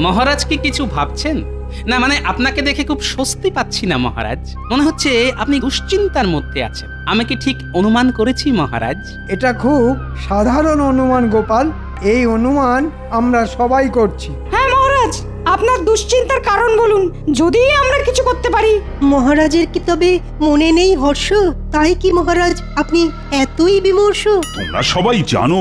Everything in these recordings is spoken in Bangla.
মহারাজ কি কিছু ভাবছেন? না মানে আপনাকে দেখে খুব স্বস্তি পাচ্ছি না মহারাজ। মনে হচ্ছে আপনি দুশ্চিন্তার মধ্যে আছেন। আমি কি ঠিক অনুমান করেছি মহারাজ? এটা খুব সাধারণ অনুমান গোপাল, এই অনুমান আমরা সবাই করছি। হ্যাঁ মহারাজ, আপনার দুশ্চিন্তার কারণ বলুন, যদি আমরা কিছু করতে পারি। মহারাজের কি তবে মনে নেই হর্ষ? তাই কি মহারাজ আপনি এতই বিমর্ষ? তোমরা সবাই জানো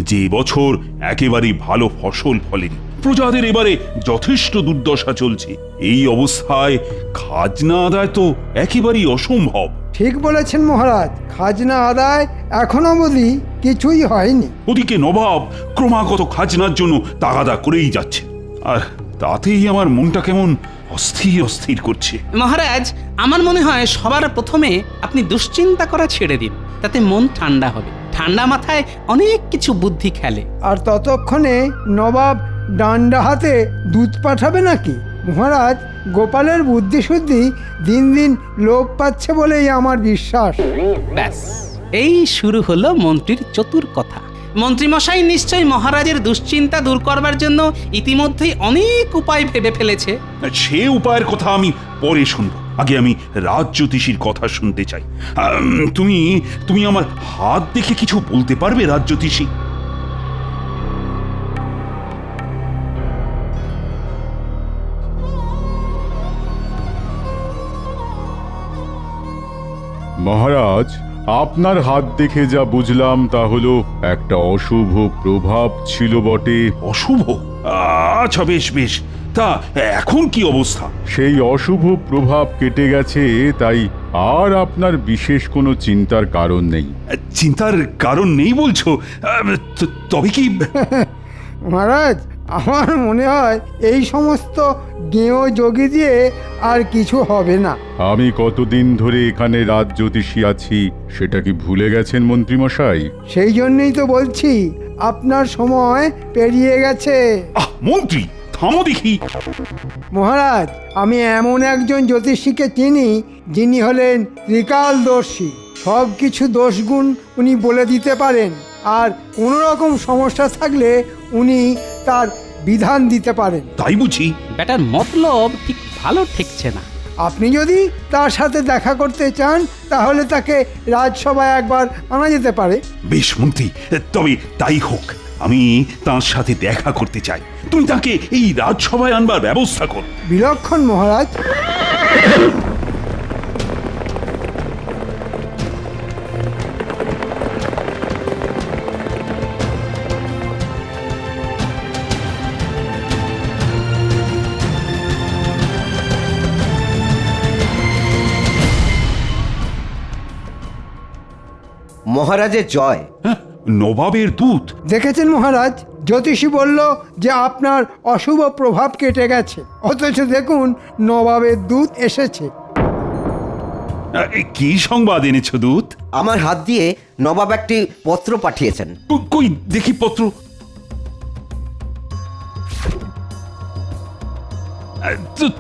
যে এবছর একেবারেই ভালো ফসল ফলেনি, প্রজাদের এবারে যথেষ্ট দুর্দশা চলছে। এই অবস্থায় খাজনা আদায় তো একেবারেই অসম্ভব। ঠিক বলেছেন মহারাজ, খাজনা আদায় এখনো অবধি কিছুই হয়নি। ওদিকে নবাব ক্রমাগত খাজনার জন্য তাগাদা করেই যাচ্ছে, আর তাতেই আমার মনটা কেমন অস্থির অস্থির করছে। মহারাজ, আমার মনে হয় সবার প্রথমে আপনি দুশ্চিন্তা করা ছেড়ে দিন, তাতে মন ঠান্ডা হবে। ঠান্ডা মাথায় অনেক কিছু বুদ্ধি খেলে। আর ততক্ষণে নবাব ডান্ডা হাতে দুধ পাঠাবে নাকি? মহারাজ, গোপালের বুদ্ধিশুদ্ধি দিন দিন লোপ পাচ্ছে বলেই আমার বিশ্বাস। ব্যাস, এই শুরু হলো মন্ত্রীর চতুর কথা। মন্ত্রীমশাই নিশ্চয়ই মহারাজের দুশ্চিন্তা দূর করবার জন্য ইতিমধ্যেই অনেক উপায় ভেবে ফেলেছে। সে উপায়ের কথা আমি পরে শুনব, আগে আমি রাজজ্যোতিষীর কথা শুনতে চাই। তুমি তুমি আমার হাত দেখে কিছু বলতে পারবে রাজজ্যোতিষী? মহারাজ, আপনার হাত দেখে যা বুঝলাম তা হলো একটা অশুভ প্রভাব ছিল বটে। অশুভ? আচ্ছা, বেশ বেশ, তা এখন কি অবস্থা? সেই অশুভ প্রভাব কেটে গেছে, তাই আর আপনার বিশেষ কোনো চিন্তার কারণ নেই। চিন্তার কারণ নেই বলছো? তবে কি? মহারাজ, আমার মনে হয় এই সমস্ত গেঁয়ো যোগী দিয়ে আর কিছু হবে না। আমি কতদিন ধরে এখানে রাজজ্যোতিষী আছি সেটা কি ভুলে গেছেন মন্ত্রীমশাই? সেই জন্যই তো বলছি, আপনার সময় পেরিয়ে গেছে। মন্ত্রী, থামো দেখি। মহারাজ, আমি এমন একজন জ্যোতিষীকে চিনি যিনি হলেন ত্রিকালদর্শী। সব কিছু দোষগুণ উনি বলে দিতে পারেন, আর কোনো রকম সমস্যা থাকলে উনি তার বিধান দিতে পারেন। তাই বুঝি? ব্যাটার মতলব ঠিক ভালো ঠেকছে না। আপনি যদি তার সাথে দেখা করতে চান তাহলে তাকে রাজসভায় একবার আনা যেতে পারে। বেশ মন্ত্রী, তবে তাই হোক। আমি তার সাথে দেখা করতে চাই। তুমি তাকে এই রাজসভায় আনবার ব্যবস্থা কর। বিলক্ষণ মহারাজ। মহারাজের জয়। হ্যাঁ, নবাবের দূত। দেখেছেন মহারাজ, জ্যোতিষী বলল যে আপনার অশুভ প্রভাব কেটে গেছে, অথচ দেখুন নবাবের দূত এসেছে। কি সংবাদ এনেছো দূত? আমার হাত দিয়ে নবাব একটি পত্র পাঠিয়েছেন। কই দেখি পত্র।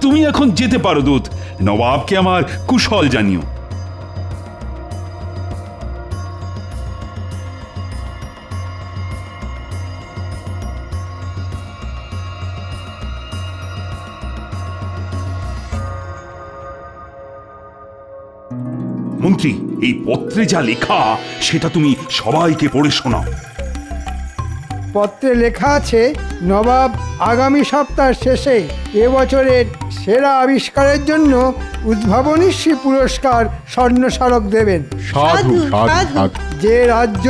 তুমি এখন যেতে পারো দূত। নবাবকে আমার কুশল জানিও। মন্ত্রী, এই পত্রে যা লেখা সেটা তুমি সবাইকে পড়ে শোনাও। পত্রে লেখা আছে, নবাব আগামী সপ্তাহ শেষে এবছরের সেরা আবিষ্কারের জন্য উদ্ভাবনীশ্রী পুরস্কার স্বর্ণ স্মারক দেবেন। সাধু সাধু সাধু। যে রাজ্য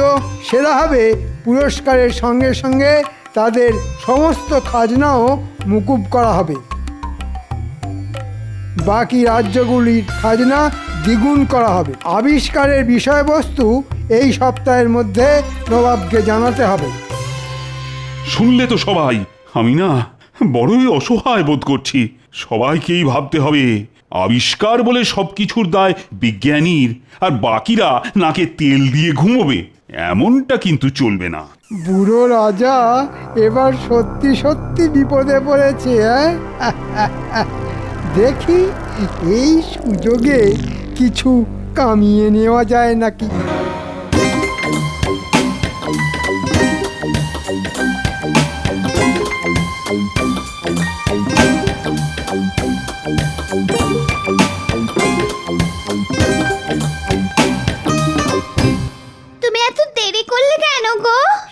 সেরা হবে পুরস্কারের সঙ্গে সঙ্গে তাদের সমস্ত খাজনাও মুকুব করা হবে। বাকি রাজ্যগুলির খাজনা দ্বিগুণ করা হবে। আবিষ্কারের বিষয়বস্তু এই সপ্তাহের মধ্যে নবাবকে জানাতে হবে। শুনলে তো সবাই, আমি না বড়ই অসহায় বোধ করছি। সবাইকেই ভাবতে হবে আবিষ্কার বলে সবকিছুর দায় বিজ্ঞানীর, আর বাকিরা নাকে তেল দিয়ে ঘুমোবে। এমনটা কিন্তু চলবে না। বুড়ো রাজা এবার সত্যি সত্যি বিপদে পড়েছে। দেখি এই সুযোগে কিছু কামিয়ে নেওয়া যায় নাকি।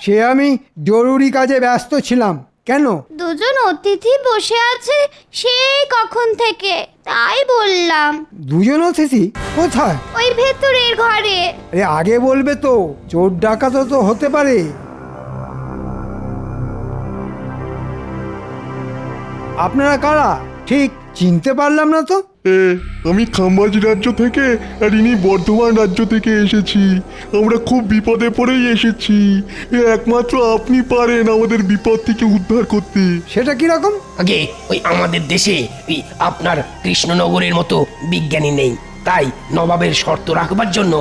সে আমি জরুরি কাজে ব্যস্ত ছিলাম। কেন? দুজন অতিথি বসে আছে সেই কখন থেকে, তাই বললাম। দুজন অতিথি কোথায়? ওই ভেতরের ঘরে। আরে আগে বলবে তো, চোর ডাকাতও তো হতে পারে। আপনারা কারা ঠিক চিনতে পারলাম না তো। আমি খাম্বাজ রাজ্য থেকে আর ইনি বর্ধমান রাজ্য থেকে এসেছি। আমরা খুব বিপদে পড়েই এসেছি। একমাত্র আপনি পারেন আমাদের বিপদ থেকে উদ্ধার করতে। সেটা কিরকম? আগে ওই আমাদের দেশে ওই আপনার কৃষ্ণনগরের মতো বিজ্ঞানী নেই, তাই নবাবের শর্ত রাখবার জন্য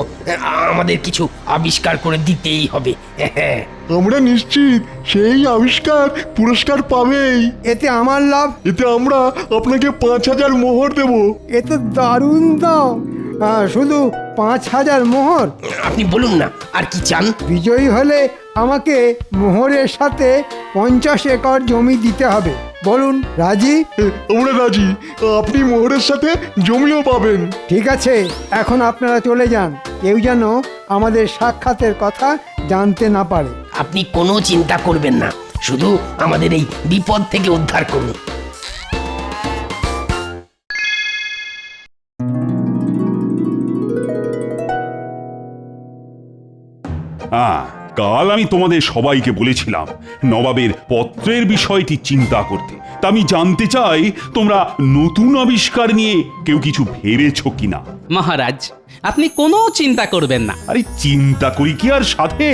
আমাদের কিছু আবিষ্কার করে দিতেই হবে। হ্যাঁ, আমরা নিশ্চিত সেই আবিষ্কার পুরস্কার পাবেই। এতে আমার লাভ? এতে আমরা আপনাকে 5,000 মোহর দেব। এ তো দারুণ দাম। শুধু 5,000 মোহর? আপনি বলুন না আর কি চান। বিজয়ী হলে আমাকে মোহরের সাথে 50 একর জমি দিতে হবে। বলুন, রাজি? আমরা রাজি। আপনি মোহরের সাথে জমিও পাবেন। ঠিক আছে, এখন আপনারা চলে যান। কেউ যেন আমাদের সাক্ষাতের কথা জানতে না পারে। আপনি কোনো চিন্তা করবেন না, শুধু আমাদের এই বিপদ থেকে উদ্ধার করুন। কাল আমি তোমাদের সবাইকে বলেছিলাম নবাবের পত্রের বিষয়টি চিন্তা করতে। তা আমি জানতে চাই তোমরা নতুন আবিষ্কার নিয়ে কেউ কিছু ভেবেছো কিনা। মহারাজ, আপনি কোনো চিন্তা করবেন না। আরে চিন্তা করি কি আর সাথে,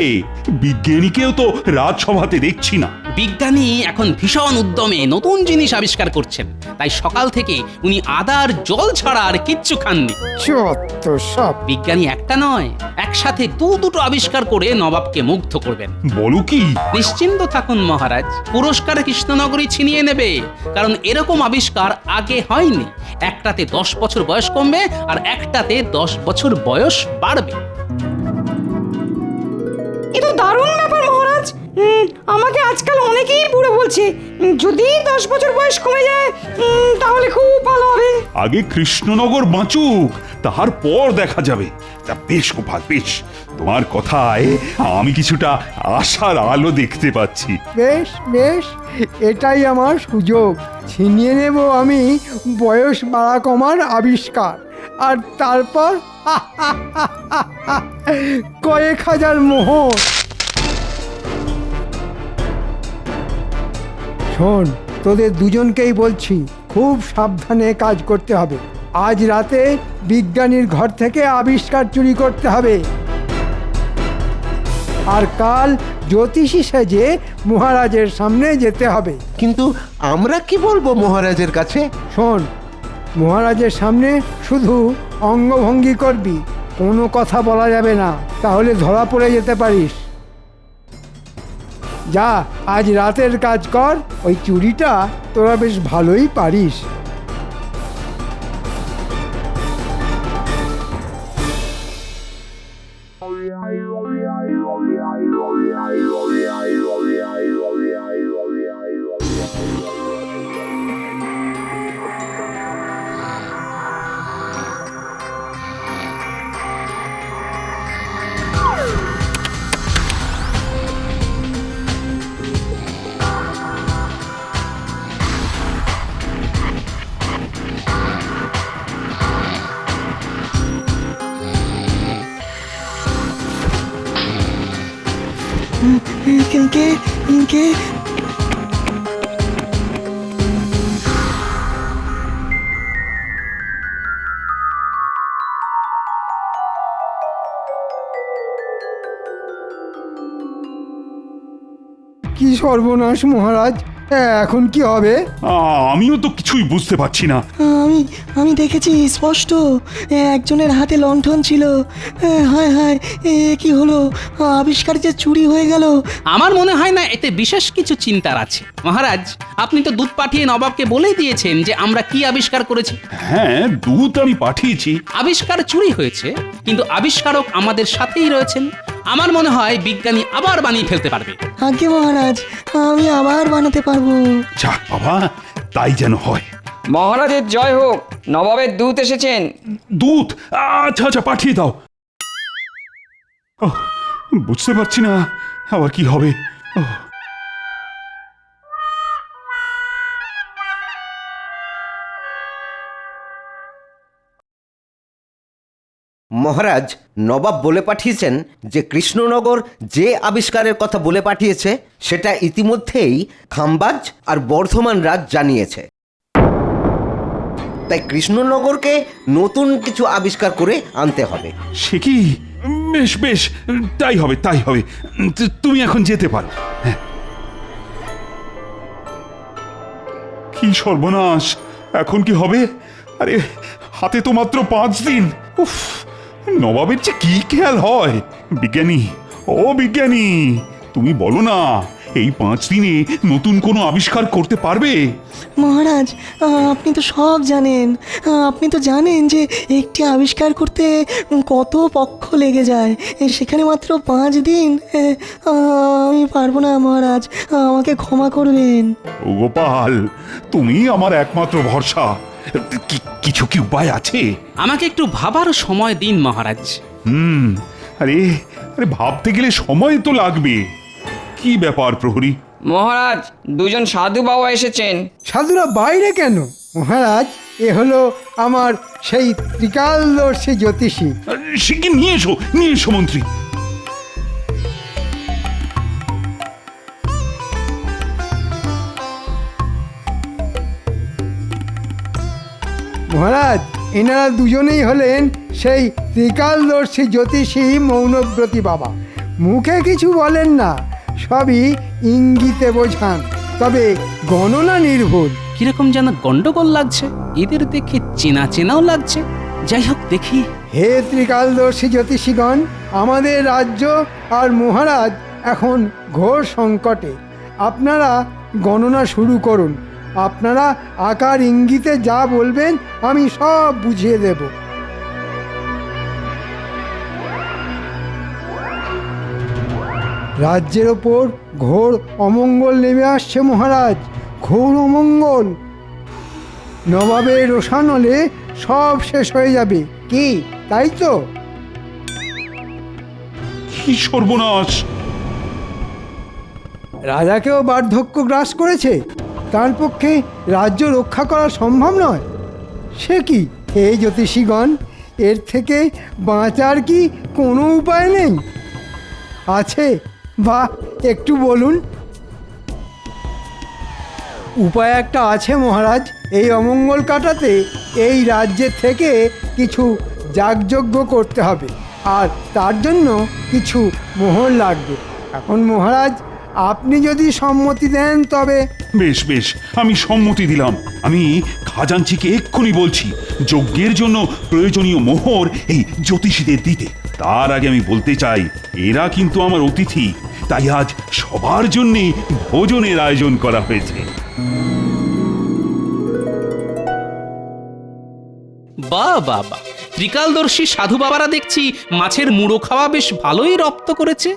বিজ্ঞানীকেও তো রাজসভাতে দেখছি না। বিজ্ঞানী এখন ভীষণ উদ্যমে নতুন জিনিস আবিষ্কার করছেন, তাই সকাল থেকে উনি আদার জল ছাড়া আর কিচ্ছু খাননি। চত্ব সব। বিজ্ঞানী একটা নয়, একসাথে দুটো আবিষ্কার করে নবাবকে মুগ্ধ করবেন। বলো কি? নিশ্চিন্ত থাকুন মহারাজ, পুরস্কার কৃষ্ণনগরী ছিনিয়ে নেবে, কারণ এরকম আবিষ্কার আগে হয়নি। একটাতে 10 বছর বয়স কমবে আর একটাতে 10 বছর বয়স বাড়বে। এ তো দারুণ ব্যাপার মহারাজ। আমাকে আজকাল অনেকেই বুড়ো বলছে। যদি 10 বছর বয়স কমে যায় তাহলে খুব ভালো হবে। আগে কৃষ্ণনগর বাঁচুক, তারপর দেখা যাবে। তা বেশ গোপাল, বেশ, তোমার কথায় আমি কিছুটা আশার আলো দেখতে পাচ্ছি। বেশ বেশ, এটাই আমার সুযোগ। ছিনিয়ে নেব আমি বয়স বাড়া কমার আবিষ্কার, আর তারপর কয়েক হাজার মোহর। শোন, তোদের দুজনকেই বলছি, খুব সাবধানে কাজ করতে হবে। আজ রাতে বিজ্ঞানীর ঘর থেকে আবিষ্কার চুরি করতে হবে, আর কাল জ্যোতিষী সেজে মহারাজের সামনে যেতে হবে। কিন্তু আমরা কি বলবো মহারাজের কাছে? শোন, মহারাজের সামনে শুধু অঙ্গভঙ্গি করবি, কোনো কথা বলা যাবে না, তাহলে ধরা পড়ে যেতে পারিস। যা, আজ রাতের কাজ কর। ওই চুরিটা তোরা বেশ ভালোই পারিস। কে কি সর্বনাশ মহারাজ, এখন কি হবে? আমিও তো কিছুই বুঝতে পারছি না। আমি দেখেছি স্পষ্ট, একজনের হাতে লণ্ঠন ছিল। হায় হায়, কি হলো? আবিষ্কার যে চুরি হয়ে গেল। আমার মনে হয় না এতে বিশেষ কিছু চিন্তার আছে। মহারাজ, আপনি তো দূত পাঠিয়ে নবাবকে বলেই দিয়েছেন যে আমরা কি আবিষ্কার করেছি। হ্যাঁ, দূত আমি পাঠিয়েছি। আবিষ্কার চুরি হয়েছে, কিন্তু আবিষ্কারক আমাদের সাথেই রয়েছেন। আমার মনে হয় বিজ্ঞানী আবার বানিয়ে ফেলতে পারবে। আজ্ঞে মহারাজ, আমি আবার বানাতে পারবো। যাক বাবা, তাই যেন হয়। মহারাজের জয় হোক, নবাবের দূত এসেছেন। দূত? আচ্ছা আচ্ছা, পাঠিয়ে দাও। বুঝতে পারছি না আবার কি হবে। ওহ, মহারাজ, নবাব বলে পাঠিয়েছেন যে কৃষ্ণনগর যে আবিষ্কারের কথা বলে পাঠিয়েছে সেটা ইতিমধ্যেই খাম্বাজ আর বর্ধমান রাজ জানিয়েছে। তাই কৃষ্ণনগরকে নতুন কিছু আবিষ্কার করে আনতে হবে। সে কি? বেশ বেশ, তাই হবে তাই হবে। তুমি এখন যেতে পারো। হ্যাঁ। কি সর্বনাশ, এখন কি হবে? আরে হাতে তো মাত্র 5 দিন। উফ, নবাবের যে কি খেয়াল হয়। বিজ্ঞানী, ও বিজ্ঞানী, তুমি বলো না এই 5 দিনে নতুন কোনো আবিষ্কার করতে পারবে? মহারাজ, আপনি তো সব জানেন। আপনি তো জানেন যে একটি আবিষ্কার করতে কত পক্ষ লেগে যায়, সেখানে মাত্র 5 দিন। আমি পারবো না মহারাজ, আমাকে ক্ষমা করবেন। ও গোপাল, তুমি আমার একমাত্র ভরসা। কিছু কি উপায় আছে? আমাকে একটু ভাবার সময় দিন মহারাজ। আরে আরে ভাবতে গেলে সময় তো লাগবে। কি ব্যাপার প্রহরী? মহারাজ, দুজন সাধু বাবা এসেছেন। সাধুরা বাইরে কেন মহারাজ? এ হলো আমার সেই ত্রিকালদর্শী জ্যোতিষী। সে কি? নিয়ে এসো মন্ত্রী। মহারাজ, এনারা দুজনেই হলেন সেই ত্রিকালদর্শী জ্যোতিষী মৌনব্রতী বাবা। মুখে কিছু বলেন না, সবই ইঙ্গিতে বোঝান, তবে গণনা নির্ভুল। কিরকম যেন গন্ডগোল লাগছে, এদের দেখে চেনা চেনাও লাগছে। যাই হোক দেখি। হে ত্রিকালদর্শী জ্যোতিষীগণ, আমাদের রাজ্য আর মহারাজ এখন ঘোর সংকটে। আপনারা গণনা শুরু করুন। আপনারা আকার ইঙ্গিতে যা বলবেন আমি সব বুঝিয়ে দেব। রাজ্যের ওপর ঘোর অমঙ্গল নেমে আসছে মহারাজ, ঘোর অমঙ্গল। নবাবের রোষানলে সব শেষ হয়ে যাবে। কি তাই তো? কি সর্বনাশ! রাজাকেও বার্ধক্য গ্রাস করেছে, তার পক্ষে রাজ্য রক্ষা করা সম্ভব নয়। সে কি হে জ্যোতিষীগণ, এর থেকে বাঁচার কি কোনো উপায় নেই? আছে বা একটু বলুন। উপায় একটা আছে মহারাজ। এই অমঙ্গল কাটাতে এই রাজ্যের থেকে কিছু যাগযজ্ঞ করতে হবে, আর তার জন্য কিছু মোহর লাগবে। এখন মহারাজ, আপনি যদি সম্মতি দেন তবে। বেশ বেশ, আমি সম্মতি দিলাম। আমি খাজাঞ্চিকে এক্ষুনি বলছি যজ্ঞের জন্য প্রয়োজনীয় মোহর এই জ্যোতিষীদের দিতে। তার আগে আমি বলতে চাই, এরা কিন্তু আমার অতিথি, তাই আজ সবার জন্য ভোজনের আয়োজন করা হয়েছে। বাহ বাহ বাহ, ত্রিকালদর্শী সাধু বাবারা দেখছি মাছের মুড়ো খাওয়া বেশ ভালোই রপ্ত করেছে।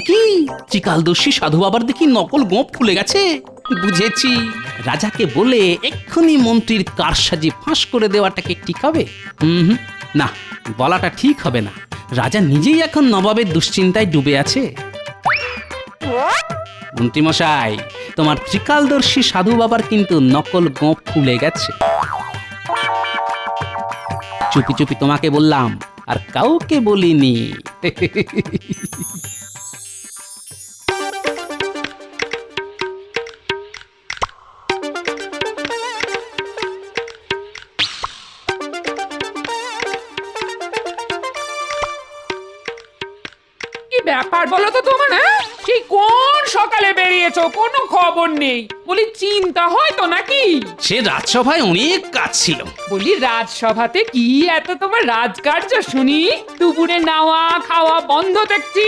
কি ত্রিকালদর্শী সাধু বাবার দেখি নকল গোঁপ খুলে গেছে। বুঝেছি, রাজাকে বলে এক্ষুনি মন্ত্রীর কারসাজি ফাঁস করে দেওয়াটাকে ঠিক হবে? না, বলাটা ঠিক হবে না। রাজা নিজেই এখন নবাবের দুশ্চিন্তায় ডুবে আছে। মন্ত্রী মশাই, তোমার ত্রিকালদর্শী সাধু বাবার কিন্তু নকল গোঁপ খুলে গেছে। চুপি চুপি তোমাকে বললাম, আর কাউকে বলিনি। ব্যাপার বলো তো তোমার? হ্যাঁ, সেই কোন সকালে বেরিয়েছো, কোনো খবর নেই। বলি চিন্তা হয় তো নাকি? সে রাজসভায় অনেক কাজ ছিল। বলি রাজসভাতে কি এত তোমার রাজকার্য শুনি? দুপুরে নাওয়া খাওয়া বন্ধ দেখছি।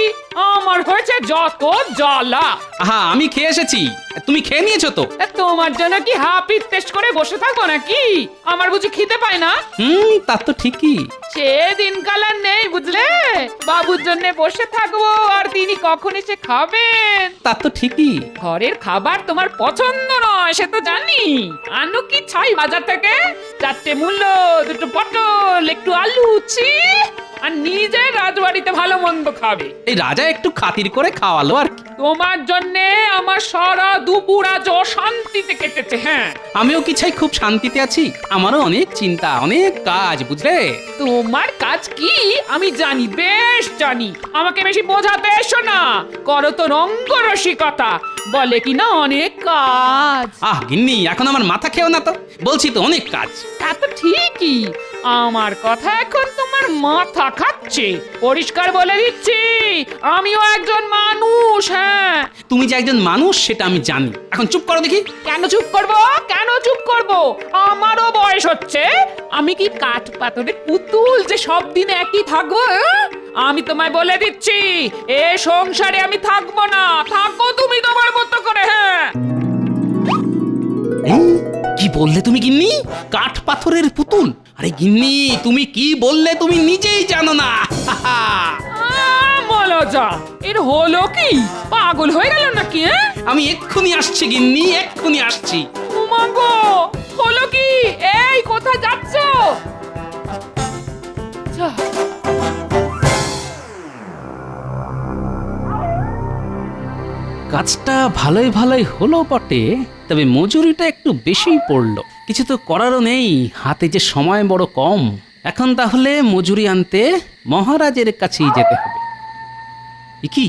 আমার হয়েছে যত জ্বালা। আহা, আমি খেয়ে এসেছি, তুমি খেয়ে নিয়েছো তো? তোমার জন্য কি হাপিস টেস্ট করে বসে থাকো নাকি? আমার বুঝি খিদে পায় না? তা তো ঠিকই। সে দিনকাল আর নেই বুঝলে। বাবুর জন্য বসে থাকবো আর তিনি কখন এসে খাবেন। তা তো ঠিকই। ঘরের খাবার তোমার পছন্দ নয় সে তো জানি। আনু কি ছাই বাজার থেকে? 4টে মূল্য, 2টো পটল, একটু আলু, ছি। আর আর নিজে রাজবাড়িতে ভালো মন্দ খাবে। এই রাজা একটু খাতির করে খাওয়ালো আর কি। তোমার জন্যে আমার সারা দুপুর আজ অশান্তিতে কেটেছে। হ্যাঁ, আমিও কি চাই খুব শান্তিতে আছি? আমারও অনেক চিন্তা, অনেক কাজ, বুঝলে? তোমার কাজ কি আমি জানি, বেশ জানি। আমাকে বেশি বোঝাতে এসো না, করো তো রঙ্গরসিকতা, বলে কি না অনেক কাজ। গিন্নি, এখন আমার মাথা খেও না তো, বলছি তো অনেক কাজ। তা তো ঠিকই, আমার কথা এখন তোমার মাথা খাচ্ছে। পরিষ্কার বলে দিচ্ছি, আমিও একজন মানুষ। হ্যাঁ, তুমি যে একজন মানুষ সেটা আমি জানি। এখন চুপ করো দেখি। কেন চুপ করব? কেন চুপ করব? আমারও বয়স হচ্ছে। আমি কি কাঠ পাথরের পুতুল যে সব দিন একই থাকবো? আমি তোমায় বলে দিচ্ছি, এ সংসারে আমি থাকবো না। থাকো তুমি তোমার মতো করে। হ্যাঁ, কি বললে তুমি গিন্নি? কাঠ পাথরের পুতুল? আরে গিন্নি, তুমি কি বললে তুমি নিজেই জানো না। বলো যা, এর হলো কি? পাগল হয়ে গেল নাকি? আমি এক্ষুনি আসছি গিন্নি, এক্ষুনি আসছি। উমাগো, হলো কি? এই কোথায় যাচ্ছ? কাজটা ভালোই ভালোই হলো বটে, তবে মজুরিটা একটু বেশিই পড়লো। কিছু তো করারও নেই, হাতে যে সময় বড় কম। এখন তাহলে মজুরি আনতে মহারাজের কাছেই যেতে হবে। কি?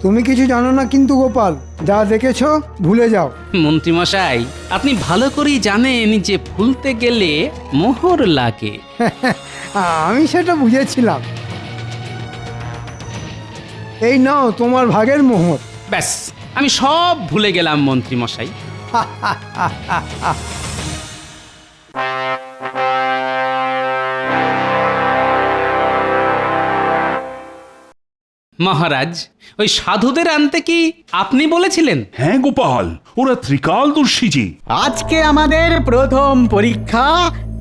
তুমি কিছু জানো না কিন্তু গোপাল, যা দেখেছো ভুলে যাও। মন্ত্রীমশাই, আপনি ভালো করেই জানেন যে ভুলতে গেলে মোহর লাগে। আমি সেটা বুঝেছিলাম। এই নাও তোমার ভাগের মোহর। ব্যাস, আমি সব ভুলে গেলাম মন্ত্রীমশাই। মহারাজ, ওই সাধুদের আনতে কি আপনি বলেছিলেন? হ্যাঁ গোপাল, ওরা ত্রিকালদর্শী যে। আজকে আমাদের প্রথম পরীক্ষা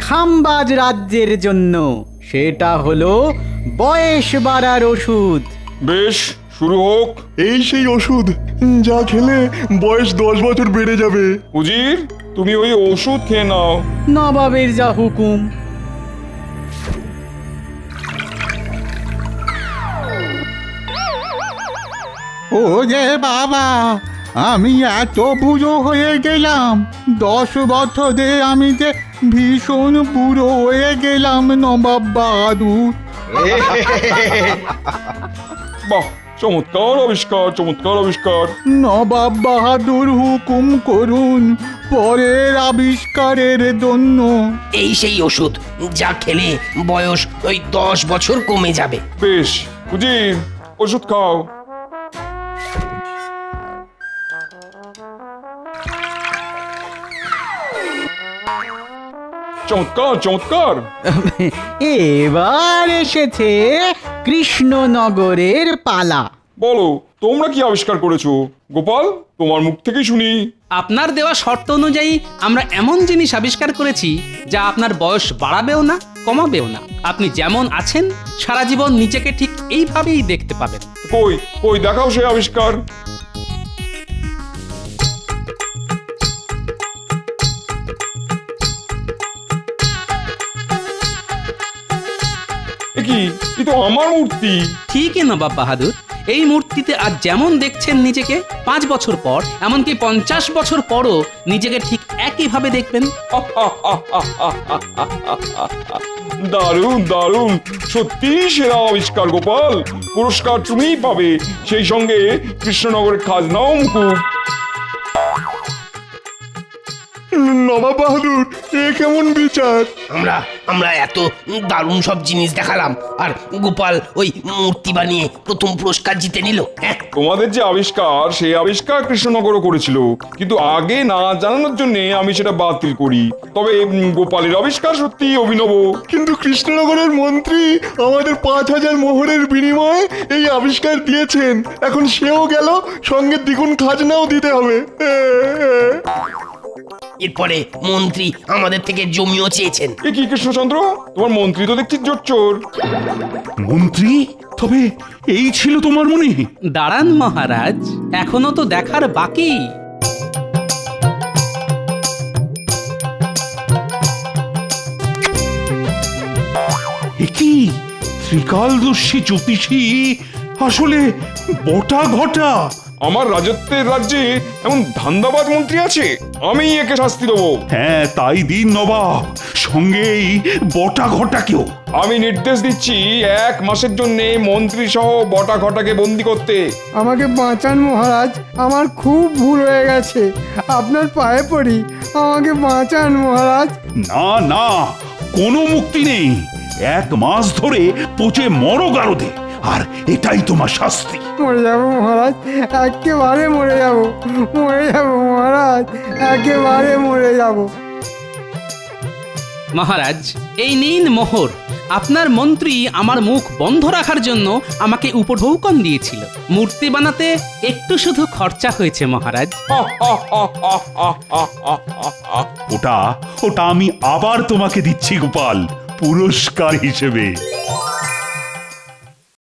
খামবাজ রাজ্যের জন্য, সেটা হলো বয়স বাড়ার ওষুধ। বেশ, শুরু হোক। এই সেই ওষুধ যা খেলে বয়স 10 বছর বেড়ে যাবে। উজির, তুমি ওই ওষুধ খেয়ে নাও। নবাবের যা হুকুম। ও যে বাবা, আমি এত বুড়ো হয়ে গেলাম। 10 বছরে আমি যে ভীষণ বুড়ো হয়ে গেলাম নবাব বাহাদুর। বাহ, চমৎকার আবিষ্কার, চমৎকার আবিষ্কার। নবাব বাহাদুর হুকুম করুন পরের আবিষ্কারের জন্য। এই সেই ওষুধ যা খেলে বয়স ওই 10 বছর কমে যাবে। বেশ, উজির, ওষুধ খাও। চমৎকার, চমৎকার। এবার এসেছে কৃষ্ণনগরের পালা। বলো, তোমরা কি আবিষ্কার করেছো? গোপাল, তোমার মুখ থেকে শুনি। আপনার দেওয়া শর্ত অনুযায়ী আমরা এমন জিনিস আবিষ্কার করেছি যা আপনার বয়স বাড়াবেও না, কমাবেও না। আপনি যেমন আছেন সারা জীবন নিজেকে ঠিক এইভাবেই দেখতে পাবেন। কই কই দেখাও সেই আবিষ্কার। কি, এ তো আমার মূর্তি। ঠিকই নবাব বাহাদুর, এই মূর্তিতে আজ যেমন দেখছেন নিজেকে, 5 বছর পর, এমনকি 50 বছর পরও নিজেকে ঠিক একইভাবে দেখবেন। দারুণ, দারুণ, সত্যি সেরা আবিষ্কার গোপাল। পুরস্কার তুমিই পাবে, সেই সঙ্গে কৃষ্ণনগরের খাজনাও মুকুব। নবাব বাহাদুর, এ কেমন বিচার? আমরা এত দারুণ সব জিনিস দেখালাম, আর গোপাল ওই মূর্তি বানিয়ে প্রথম পুরস্কার জিতে নিল। তোমাদের যে আবিষ্কার, সেই আবিষ্কার কৃষ্ণনগরও করেছিল, কিন্তু আগে না জানানোর জন্য আমি সেটা বাতিল করি। তবে গোপালের আবিষ্কার সত্যি অভিনব। কিন্তু কৃষ্ণনগরের মন্ত্রী আমাদের 5000 মোহরের বিনিময়ে এই আবিষ্কার দিয়েছেন। এখন সেও গেল, সঙ্গে দ্বিগুণ খাজনাও দিতে হবে। এরপরে মন্ত্রী আমাদের থেকে জমিও চেয়েছেন। এ কি কৃষ্ণচন্দ্র, তোমার মন্ত্রী তো দেখছি জোচ্চোর। মন্ত্রী? তবে এই ছিল তোমার মনে? দাঁড়ান মহারাজ, এখনো তো দেখার বাকি। কি ত্রিকালদর্শী জ্যোতিষী আসলে বটা ঘটা? আমার রাজত্বের রাজ্যে এমন ধান্দাবাজ মন্ত্রী আছে, আমি একে শাস্তি দেবো। হ্যাঁ তাই দিন নবাব, সঙ্গেই বটা ঘটাকেও। আমি নির্দেশ দিচ্ছি 1 মাসের জন্য মন্ত্রী সহ বটা ঘটাকে বন্দি করতে। আমাকে বাঁচান মহারাজ, আমার খুব ভুল হয়ে গেছে, আপনার পায়ে পড়ি, আমাকে বাঁচান মহারাজ। না না, কোনো মুক্তি নেই। 1 মাস ধরে পচে মরো গারদে, আর এটাই তোমার শাস্তি। মরে যাব মহারাজ, একেবারে মরে যাব, মরে যাব মহারাজ, একেবারে মরে যাব। মহারাজ, এই নিন মোহর। আপনার মন্ত্রী আমার মুখ বন্ধ রাখার জন্য আমাকে উপঢৌকন দিয়েছিল। মূর্তি বানাতে একটু শুধু খরচা হয়েছে মহারাজ। ওটা আমি আবার তোমাকে দিচ্ছি গোপাল, পুরস্কার হিসেবে।